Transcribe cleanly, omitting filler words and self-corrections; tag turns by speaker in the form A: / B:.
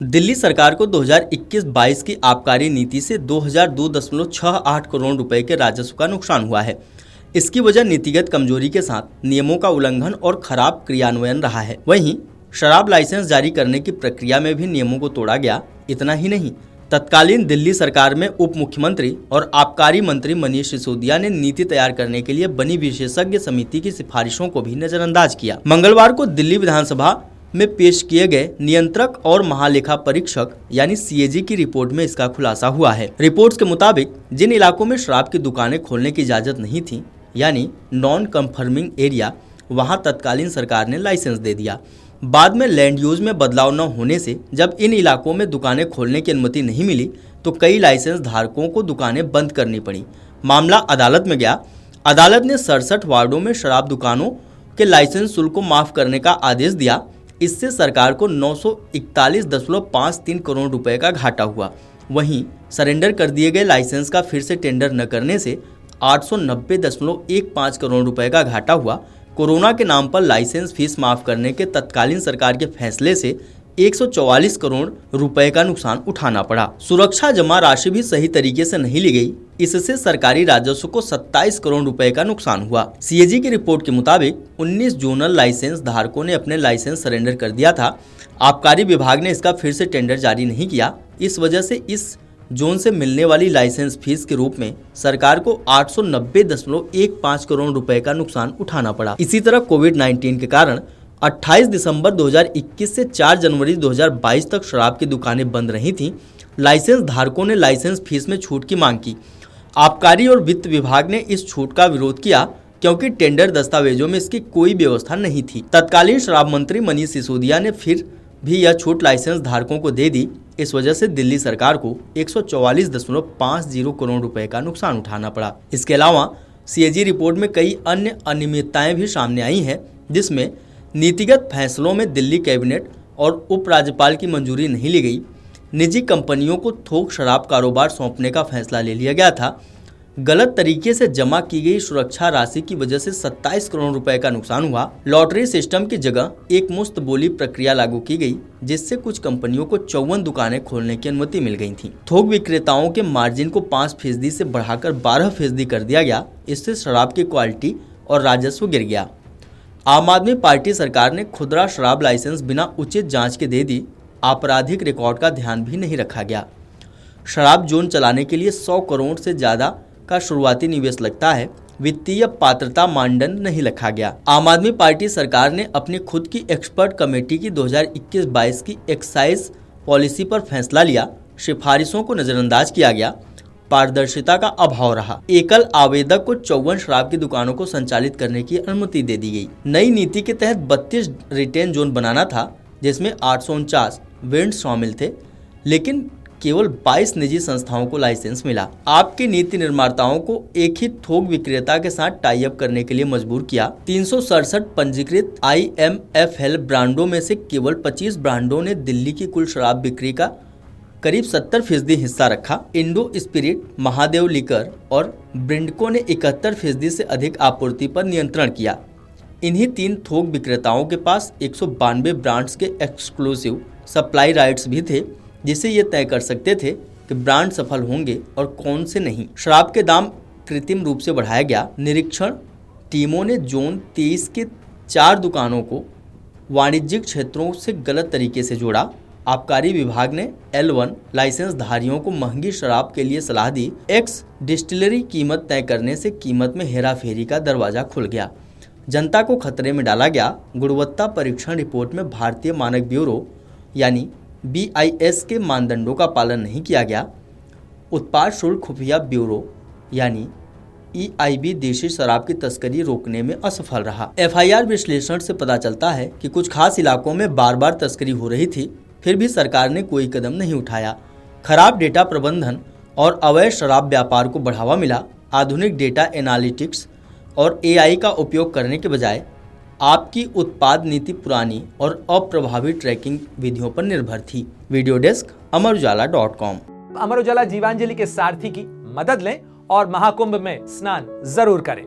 A: दिल्ली सरकार को 2021-22 की आबकारी नीति से 2002.68 करोड़ रुपए के राजस्व का नुकसान हुआ है। इसकी वजह नीतिगत कमजोरी के साथ नियमों का उल्लंघन और खराब क्रियान्वयन रहा है। वहीं शराब लाइसेंस जारी करने की प्रक्रिया में भी नियमों को तोड़ा गया। इतना ही नहीं, तत्कालीन दिल्ली सरकार में उप मुख्यमंत्री और आबकारी मंत्री मनीष सिसोदिया ने नीति तैयार करने के लिए बनी विशेषज्ञ समिति की सिफारिशों को भी नजरअंदाज किया। मंगलवार को दिल्ली विधानसभा में पेश किए गए नियंत्रक और महालेखा परीक्षक यानी सीएजी की रिपोर्ट में इसका खुलासा हुआ है। रिपोर्ट्स के मुताबिक जिन इलाकों में शराब की दुकानें खोलने की इजाजत नहीं थी, यानी नॉन कंफर्मिंग एरिया, वहां तत्कालीन सरकार ने लाइसेंस दे दिया। बाद में लैंड यूज में बदलाव न होने से जब इन इलाकों में दुकानें खोलने की अनुमति नहीं मिली तो कई लाइसेंस धारकों को दुकानें बंद करनी पड़ी। मामला अदालत में गया। अदालत ने 67 वार्डों में शराब दुकानों के लाइसेंस शुल्क को माफ करने का आदेश दिया। इससे सरकार को 941.53 करोड़ रुपए का घाटा हुआ। वहीं सरेंडर कर दिए गए लाइसेंस का फिर से टेंडर न करने से 890.15 करोड़ रुपए का घाटा हुआ। कोरोना के नाम पर लाइसेंस फीस माफ करने के तत्कालीन सरकार के फैसले से 144 करोड़ रुपए का नुकसान उठाना पड़ा। सुरक्षा जमा राशि भी सही तरीके से नहीं ली गई। इससे सरकारी राजस्व को 27 करोड़ रुपए का नुकसान हुआ। सीएजी की रिपोर्ट के मुताबिक 19 जोनल लाइसेंस धारकों ने अपने लाइसेंस सरेंडर कर दिया था। आबकारी विभाग ने इसका फिर से टेंडर जारी नहीं किया। इस वजह से इस जोन से मिलने वाली लाइसेंस फीस के रूप में सरकार को 890.15 करोड़ रुपए का नुकसान उठाना पड़ा। इसी तरह कोविड-19 के कारण 28 दिसंबर 2021 से 4 जनवरी 2022 तक शराब की दुकानें बंद रही थीं। लाइसेंस धारकों ने लाइसेंस फीस में छूट की मांग की। आबकारी और वित्त विभाग ने इस छूट का विरोध किया क्योंकि टेंडर दस्तावेजों में इसकी कोई व्यवस्था नहीं थी। तत्कालीन शराब मंत्री मनीष सिसोदिया ने फिर भी यह छूट लाइसेंस धारकों को दे दी। इस वजह से दिल्ली सरकार को 144.50 करोड़ रुपए का नुकसान उठाना पड़ा। इसके अलावा सीएजी रिपोर्ट में कई अन्य अनियमितताएं भी सामने आई हैं, जिसमें नीतिगत फैसलों में दिल्ली कैबिनेट और उपराज्यपाल की मंजूरी नहीं ली गई। निजी कंपनियों को थोक शराब कारोबार सौंपने का फैसला ले लिया गया था। गलत तरीके से जमा की गई सुरक्षा राशि की वजह से 27 करोड़ रुपए का नुकसान हुआ। लॉटरी सिस्टम की जगह एक मुफ्त बोली प्रक्रिया लागू की गई, जिससे कुछ कंपनियों को 54 दुकानें खोलने की अनुमति मिल गई थी। थोक विक्रेताओं के मार्जिन को 5% से बढ़ाकर 12% कर दिया गया। इससे शराब की क्वालिटी और राजस्व गिर गया। आम आदमी पार्टी सरकार ने खुदरा शराब लाइसेंस बिना उचित जांच के दे दी। आपराधिक रिकॉर्ड का ध्यान भी नहीं रखा गया। शराब जोन चलाने के लिए 100 करोड़ से ज्यादा का शुरुआती निवेश लगता है। वित्तीय पात्रता मानदंड नहीं रखा गया। आम आदमी पार्टी सरकार ने अपनी खुद की एक्सपर्ट कमेटी की 2021-22 की एक्साइज पॉलिसी पर फैसला लिया। सिफारिशों को नजरअंदाज किया गया। पारदर्शिता का अभाव रहा। एकल आवेदक को 54 शराब की दुकानों को संचालित करने की अनुमति दे दी गई। नई नीति के तहत 32 रिटेन जोन बनाना था, जिसमें 849 वेंड शामिल थे, लेकिन केवल 22 निजी संस्थाओं को लाइसेंस मिला। आपके नीति निर्माताओं को एक ही थोक विक्रेता के साथ टाई अप करने के लिए मजबूर किया। 367 पंजीकृत IMFL ब्रांडों में से केवल 25 ब्रांडों ने दिल्ली की कुल शराब बिक्री का करीब 70% हिस्सा रखा। इंडो स्पिरिट, महादेव लिकर और ब्रिंडको ने 71% से अधिक आपूर्ति पर नियंत्रण किया। इन्हीं 3 थोक विक्रेताओं के पास 192 ब्रांड्स के एक्सक्लूसिव सप्लाई राइट्स भी थे, जिससे ये तय कर सकते थे कि ब्रांड सफल होंगे और कौन से नहीं। शराब के दाम कृत्रिम रूप से बढ़ाया गया। निरीक्षण टीमों ने जोन 23 के 4 दुकानों को वाणिज्यिक क्षेत्रों से गलत तरीके से जोड़ा। आबकारी विभाग ने L1 लाइसेंस धारियों को महंगी शराब के लिए सलाह दी। एक्स डिस्टिलरी कीमत तय करने से कीमत में हेराफेरी का दरवाजा खुल गया। जनता को खतरे में डाला गया। गुणवत्ता परीक्षण रिपोर्ट में भारतीय मानक ब्यूरो यानी BIS के मानदंडों का पालन नहीं किया गया। उत्पाद शुल्क खुफिया ब्यूरो यानी EIB देशी शराब की तस्करी रोकने में असफल रहा। FIR विश्लेषण से पता चलता है कि कुछ खास इलाकों में बार बार तस्करी हो रही थी, फिर भी सरकार ने कोई कदम नहीं उठाया। खराब डेटा प्रबंधन और अवैध शराब व्यापार को बढ़ावा मिला। आधुनिक डेटा एनालिटिक्स और AI का उपयोग करने के बजाय आपकी उत्पाद नीति पुरानी और अप्रभावी ट्रैकिंग विधियों पर निर्भर थी। Video desk अमरउजाला.com।
B: अमर उजाला जीवांजलि के सारथी की मदद लें और महाकुंभ में स्नान जरूर करें।